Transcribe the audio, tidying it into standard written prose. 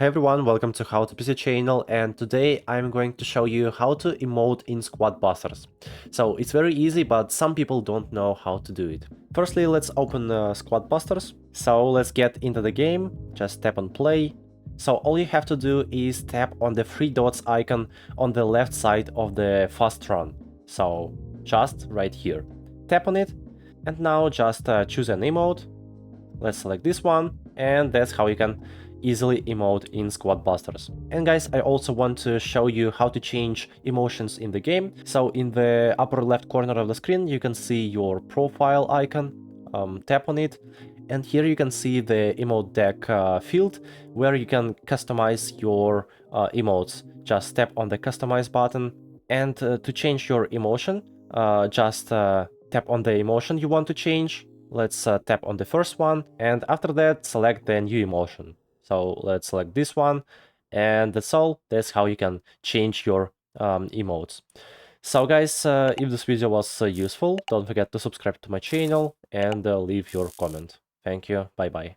Hey everyone, welcome to How to PC channel, and today I'm going to show you how to emote in Squad Busters. So it's very easy, but some people don't know how to do it. Firstly, let's open Squad Busters. So let's get into the game, just tap on play. So all you have to do is tap on the three dots icon on the left side of the fast run. So just right here. Tap on it, and now just choose an emote. Let's select this one, and that's how you can easily emote in Squad Busters. And guys, I also want to show you how to change emotions in the game. So in the upper left corner of the screen, you can see your profile icon. Tap on it, and here you can see the emote deck field where you can customize your emotes. Just tap on the customize button, and to change your emotion, just tap on the emotion you want to change. Let's tap on the first one, and after that select the new emotion. So let's select this one, and that's all. That's how you can change your emotes. So guys, if this video was useful, don't forget to subscribe to my channel and leave your comment. Thank you, bye bye.